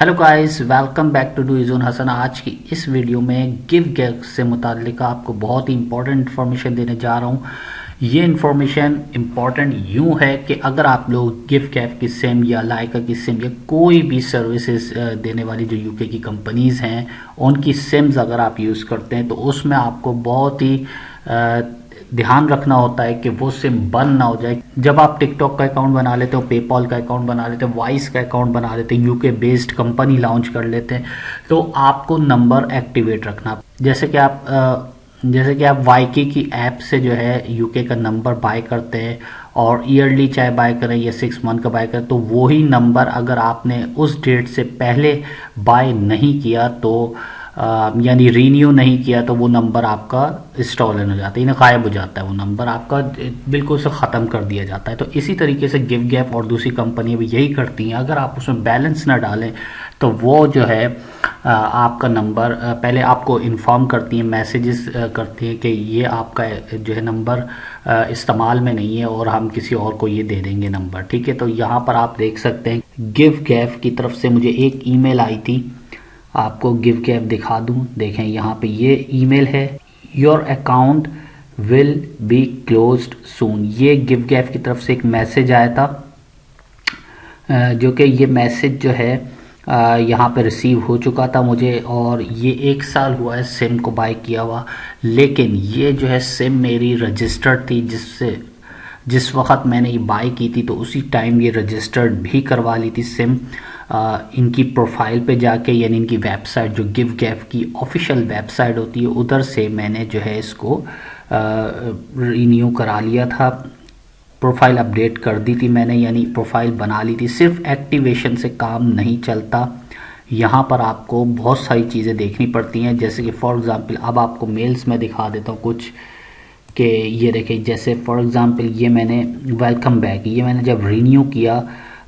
Hello guys, welcome back to do Hasan. आज की इस वीडियो में गिव गैप से मुतालिक आपको बहुत ही इंपॉर्टेंट इन्फॉर्मेशन देने जा रहा हूँ। ये इन्फॉर्मेशन इम्पॉर्टेंट यूँ है कि अगर आप लोग गिव गैप की सिम या लाइका की सिम या कोई भी सर्विसेज देने वाली जो यूके की कंपनीज़ हैं उनकी सिम्स अगर आप यूज़ करते हैं तो उसमें आपको बहुत ही ध्यान रखना होता है कि वो सिम बंद ना हो जाए। जब आप टिकटॉक का अकाउंट बना लेते हो, पेपॉल का अकाउंट बना लेते हो, वाइस का अकाउंट बना लेते हैं, यूके बेस्ड कंपनी लॉन्च कर लेते हैं, तो आपको नंबर एक्टिवेट रखना। जैसे कि आप वाईके की ऐप से जो है यूके का नंबर बाय करते हैं और ईयरली चाहे बाय करें या 6 मंथ का बाय करें, तो वही नंबर अगर आपने उस डेट से पहले बाय नहीं किया तो यानी रीन्यू नहीं किया तो वो नंबर आपका स्टॉलन हो जाता है, यानी गायब हो जाता है। वो नंबर आपका बिल्कुल से ख़त्म कर दिया जाता है। तो इसी तरीके से गिव गैप और दूसरी कंपनियां भी यही करती हैं। अगर आप उसमें बैलेंस ना डालें तो वो जो है आपका नंबर पहले आपको इन्फॉर्म करती हैं, मैसेजेस करती हैं कि ये आपका जो है नंबर इस्तेमाल में नहीं है और हम किसी और को ये दे देंगे नंबर। ठीक है, तो यहाँ पर आप देख सकते हैं गिव गैप की तरफ से मुझे एक ईमेल आई थी। आपको गिव गैप दिखा दूं, देखें यहाँ पे ये ईमेल है, your account will be closed soon. ये गिव गैप की तरफ से एक मैसेज आया था, जो कि ये मैसेज जो है यहाँ पे रिसीव हो चुका था मुझे, और ये 1 साल हुआ है सिम को बाय किया हुआ। लेकिन ये जो है सिम मेरी रजिस्टर्ड थी, जिस वक्त मैंने ये बाय की थी तो उसी टाइम ये रजिस्टर्ड भी करवा ली थी सिम। इनकी प्रोफाइल पे जाके, यानी इनकी वेबसाइट जो गिव गैप की ऑफिशियल वेबसाइट होती है, उधर से मैंने जो है इसको रिन्यू करा लिया था। प्रोफाइल अपडेट कर दी थी मैंने, यानी प्रोफाइल बना ली थी। सिर्फ एक्टिवेशन से काम नहीं चलता, यहाँ पर आपको बहुत सारी चीज़ें देखनी पड़ती हैं। जैसे कि फॉर एग्ज़ाम्पल अब आपको मेल्स में दिखा देता हूँ कुछ, कि ये देखें, जैसे फॉर एग्ज़ाम्पल ये मैंने वेलकम बैक, ये मैंने जब रिन्यू किया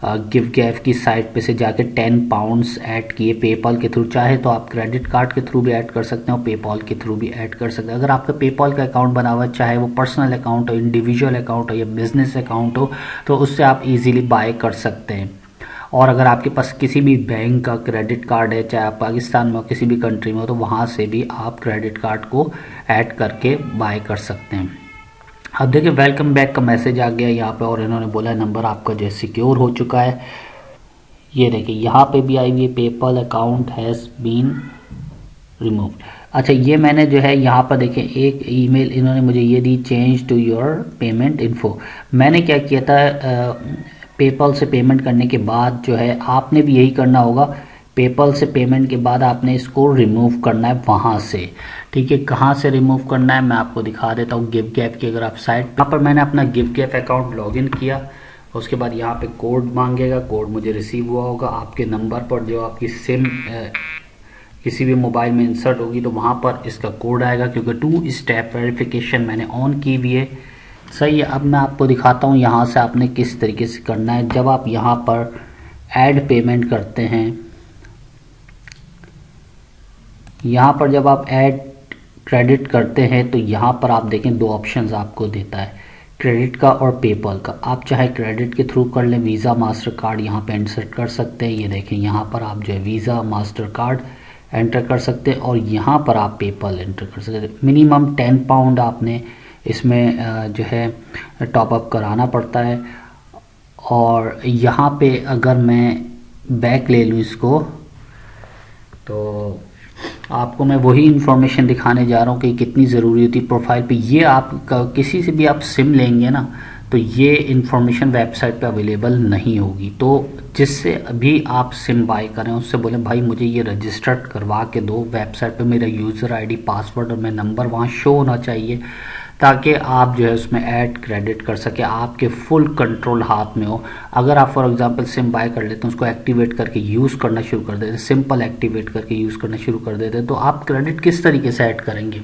गिव गैप की साइट पे से जाके 10 पाउंड्स ऐड किए पेपॉल के थ्रू। चाहे तो आप क्रेडिट कार्ड के थ्रू भी ऐड कर सकते हो, पेपॉल के थ्रू भी ऐड कर सकते हैं। अगर आपका पेपॉल का अकाउंट बना हुआ है, चाहे वो पर्सनल अकाउंट हो, इंडिविजुअल अकाउंट हो या बिजनेस अकाउंट हो, तो उससे आप इजीली बाय कर सकते हैं। और अगर आपके पास किसी भी बैंक का क्रेडिट कार्ड है, चाहे आप पाकिस्तान में हो, किसी भी कंट्री में हो, तो वहाँ से भी आप क्रेडिट कार्ड को ऐड करके बाय कर सकते हैं। अब देखिए वेलकम बैक का मैसेज आ गया यहाँ पे, और इन्होंने बोला नंबर आपका जो है सिक्योर हो चुका है। ये देखिए यहाँ पे भी आई हुई है, PayPal account has been removed. अच्छा, ये मैंने जो है यहाँ पर देखें एक ईमेल इन्होंने मुझे ये दी, change to your payment info. मैंने क्या किया था, पेपल से पेमेंट करने के बाद जो है आपने भी यही करना होगा। पेपल से पेमेंट के बाद आपने इसको रिमूव करना है वहाँ से। ठीक है, कहाँ से रिमूव करना है मैं आपको दिखा देता हूँ। गिव गैप की अगर आप साइट, यहाँ पर मैंने अपना गिव गैप अकाउंट लॉगिन किया, उसके बाद यहाँ पे कोड मांगेगा, कोड मुझे रिसीव हुआ होगा आपके नंबर पर। जो आपकी सिम किसी भी मोबाइल में इंसर्ट होगी तो वहाँ पर इसका कोड आएगा, क्योंकि 2 स्टेप वेरिफिकेशन मैंने ऑन की हुई है। सही है, अब मैं आपको दिखाता हूँ यहाँ से आपने किस तरीके से करना है। जब आप यहाँ पर ऐड पेमेंट करते हैं, यहाँ पर जब आप ऐड क्रेडिट करते हैं तो यहाँ पर आप देखें 2 ऑप्शंस आपको देता है, क्रेडिट का और पेपल का। आप चाहे क्रेडिट के थ्रू कर लें, वीज़ा मास्टर कार्ड यहाँ पे इंसर्ट कर सकते हैं। ये देखें यहाँ पर आप जो है वीज़ा मास्टर कार्ड एंटर कर सकते हैं, और यहाँ पर आप पेपल एंटर कर सकते हैं। मिनिमम 10 पाउंड आपने इसमें जो है टॉपअप कराना पड़ता है। और यहाँ पे अगर मैं बैक ले लूँ इसको, तो आपको मैं वही इन्फॉर्मेशन दिखाने जा रहा हूँ कि कितनी ज़रूरी होती है प्रोफाइल पे। ये आप किसी से भी आप सिम लेंगे ना, तो ये इन्फॉर्मेशन वेबसाइट पे अवेलेबल नहीं होगी। तो जिससे अभी आप सिम बाय करें उससे बोलें भाई मुझे ये रजिस्टर्ड करवा के दो, वेबसाइट पे मेरा यूज़र आईडी, पासवर्ड और मेरा नंबर वहाँ शो होना चाहिए, ताकि आप जो है उसमें ऐड क्रेडिट कर सके, आपके फुल कंट्रोल हाथ में हो। अगर आप फॉर एग्जांपल सिम बाय कर लेते हैं, उसको एक्टिवेट करके यूज़ करना शुरू कर देते हैं, सिंपल एक्टिवेट करके यूज़ करना शुरू कर देते हैं, तो आप क्रेडिट किस तरीके से ऐड करेंगे।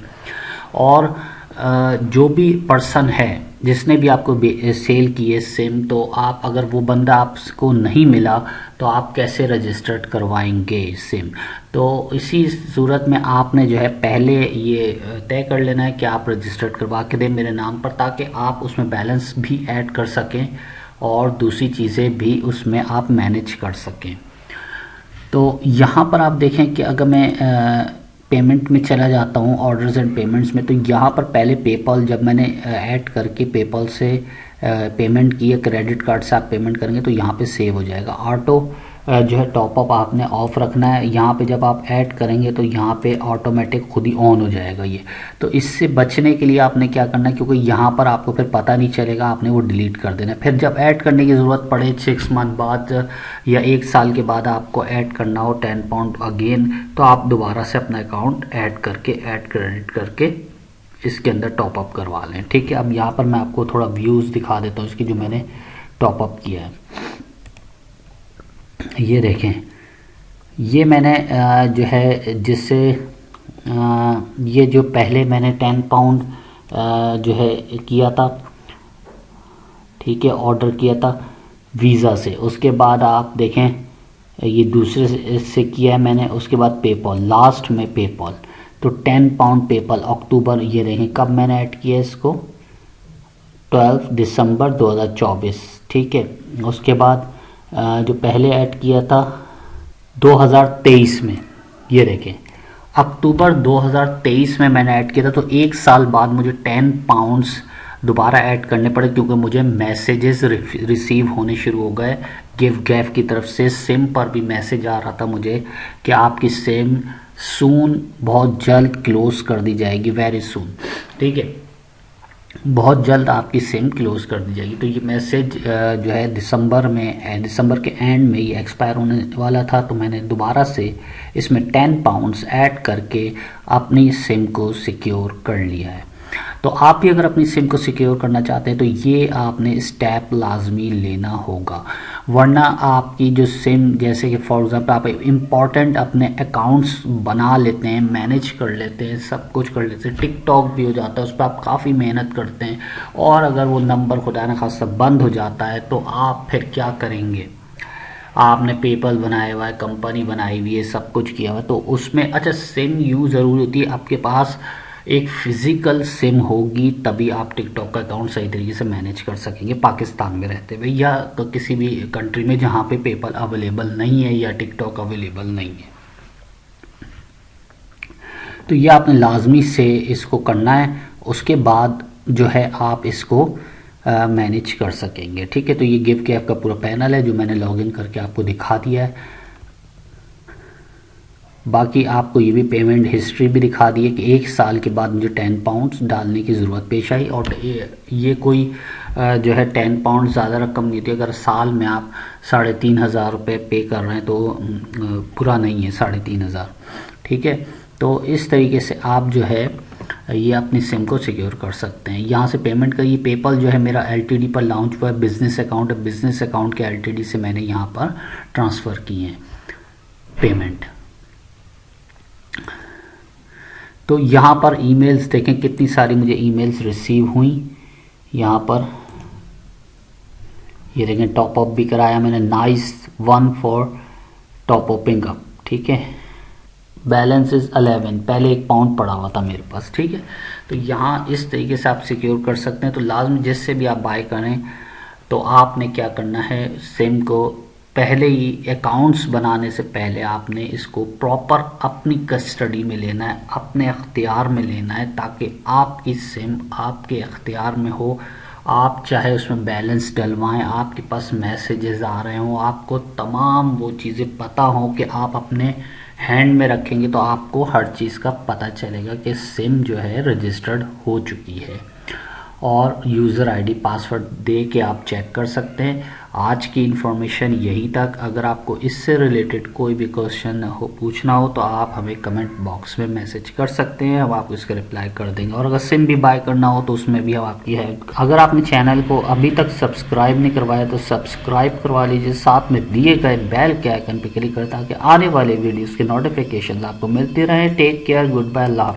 और जो भी पर्सन है जिसने भी आपको सेल की है सिम, तो आप अगर वो बंदा आपको नहीं मिला तो आप कैसे रजिस्टर्ड करवाएंगे सिम। तो इसी सूरत में आपने जो है पहले ये तय कर लेना है कि आप रजिस्टर्ड करवा के दें मेरे नाम पर, ताकि आप उसमें बैलेंस भी ऐड कर सकें और दूसरी चीज़ें भी उसमें आप मैनेज कर सकें। तो यहाँ पर आप देखें कि अगर मैं पेमेंट में चला जाता हूँ, ऑर्डर्स एंड पेमेंट्स में, तो यहाँ पर पहले पेपल जब मैंने ऐड करके पेपल से पेमेंट की है, क्रेडिट कार्ड से आप पेमेंट करेंगे तो यहाँ पे सेव हो जाएगा। ऑटो जो है टॉपअप आपने ऑफ रखना है। यहाँ पे जब आप ऐड करेंगे तो यहाँ पे ऑटोमेटिक खुद ही ऑन हो जाएगा ये। तो इससे बचने के लिए आपने क्या करना है, क्योंकि यहाँ पर आपको फिर पता नहीं चलेगा, आपने वो डिलीट कर देना है। फिर जब ऐड करने की ज़रूरत पड़े 6 मंथ बाद या 1 साल के बाद आपको ऐड करना हो 10 पाउंड अगेन, तो आप दोबारा से अपना अकाउंट ऐड करके, ऐड क्रेडिट करके इसके अंदर टॉपअप करवा लें। ठीक है, अब यहाँ पर मैं आपको थोड़ा व्यूज़ दिखा देता हूँ इसकी जो मैंने टॉपअप किया है। ये देखें, ये मैंने जो है जिससे ये जो पहले मैंने 10 पाउंड जो है किया था, ठीक है, ऑर्डर किया था वीज़ा से। उसके बाद आप देखें ये दूसरे से किया है मैंने, उसके बाद पेपल, लास्ट में पेपल, तो 10 पाउंड पेपल अक्टूबर, ये देखें कब मैंने ऐड किया इसको, 12 दिसंबर 2024। ठीक है, उसके बाद जो पहले ऐड किया था 2023 में, ये देखें अक्टूबर 2023 में मैंने ऐड किया था। तो 1 साल बाद मुझे 10 पाउंड्स दोबारा ऐड करने पड़े, क्योंकि मुझे मैसेजेस रिसीव होने शुरू हो गए गिव गैफ की तरफ से। सिम पर भी मैसेज आ रहा था मुझे कि आपकी सिम सून, बहुत जल्द क्लोज कर दी जाएगी, वेरी सून। ठीक है, बहुत जल्द आपकी सिम क्लोज कर दी जाएगी। तो ये मैसेज जो है दिसंबर के एंड में ये एक्सपायर होने वाला था, तो मैंने दोबारा से इसमें 10 पाउंड्स ऐड करके अपनी सिम को सिक्योर कर लिया है। तो आप भी अगर अपनी सिम को सिक्योर करना चाहते हैं तो ये आपने स्टेप लाजमी लेना होगा, वरना आपकी जो सिम, जैसे कि फॉर एग्जांपल आप इम्पॉर्टेंट अपने अकाउंट्स बना लेते हैं, मैनेज कर लेते हैं, सब कुछ कर लेते हैं, टिकटॉक भी हो जाता है, उस पर आप काफ़ी मेहनत करते हैं, और अगर वो नंबर खुदा न खासा बंद हो जाता है तो आप फिर क्या करेंगे। आपने पेपल बनाया हुआ है, कंपनी बनाई हुई है, सब कुछ किया हुआ है, तो उसमें अच्छा सिम यूँ ज़रूरी होती है, आपके पास एक फिजिकल सिम होगी तभी आप टिकटॉक का अकाउंट सही तरीके से मैनेज कर सकेंगे पाकिस्तान में रहते हुए, या तो किसी भी कंट्री में जहाँ पे पेपल अवेलेबल नहीं है या टिकटॉक अवेलेबल नहीं है। तो ये आपने लाजमी से इसको करना है, उसके बाद जो है आप इसको मैनेज कर सकेंगे। ठीक है, तो ये गिव गैफ का पूरा पैनल है जो मैंने लॉगिन करके आपको दिखा दिया है। बाकी आपको ये भी पेमेंट हिस्ट्री भी दिखा दी है कि 1 साल के बाद मुझे 10 पाउंड्स डालने की ज़रूरत पेश आई, और ये कोई जो है 10 पाउंड ज़्यादा रकम नहीं होती। अगर साल में आप 3,500 रुपये पे कर रहे हैं तो बुरा नहीं है 3,500। ठीक है, तो इस तरीके से आप जो है ये अपनी सिम को सिक्योर कर सकते हैं। यहाँ से पेमेंट का ये पेपल जो है मेरा एलटीडी पर लॉन्च हुआ है, बिज़नेस अकाउंट है, बिज़नेस अकाउंट के एलटीडी से मैंने यहाँ पर ट्रांसफ़र किए हैं पेमेंट। तो यहाँ पर ईमेल्स देखें कितनी सारी मुझे ईमेल्स रिसीव हुई। यहाँ पर ये देखें टॉपअप भी कराया मैंने, नाइस वन फॉर टॉपअपिंग अप। ठीक है, बैलेंस इज 11, पहले 1 पाउंड पड़ा हुआ था मेरे पास। ठीक है, तो यहाँ इस तरीके से आप सिक्योर कर सकते हैं। तो लाजमी जिससे भी आप बाय करें तो आपने क्या करना है, सिम को पहले ही अकाउंट्स बनाने से पहले आपने इसको प्रॉपर अपनी कस्टडी में लेना है, अपने अख्तियार में लेना है, ताकि आपकी सिम आपके अख्तियार में हो। आप चाहे उसमें बैलेंस डलवाएं, आपके पास मैसेजेस आ रहे हों, आपको तमाम वो चीज़ें पता हो कि आप अपने हैंड में रखेंगे तो आपको हर चीज़ का पता चलेगा कि सिम जो है रजिस्टर्ड हो चुकी है। और यूज़र आईडी पासवर्ड दे के आप चेक कर सकते हैं। आज की इन्फॉर्मेशन यही तक। अगर आपको इससे रिलेटेड कोई भी क्वेश्चन हो पूछना हो तो आप हमें कमेंट बॉक्स में मैसेज कर सकते हैं, हम आपको इसका रिप्लाई कर देंगे। और अगर सिम भी बाय करना हो तो उसमें भी हम आपकी हेल्प। अगर आपने चैनल को अभी तक सब्सक्राइब नहीं करवाया तो सब्सक्राइब करवा लीजिए, साथ में दिए गए बेल के आइकन पर क्लिक करें ताकि आने वाले वीडियोज़ के नोटिफिकेशन आपको मिलते रहें। टेक केयर, गुड बाय, अल्लाह।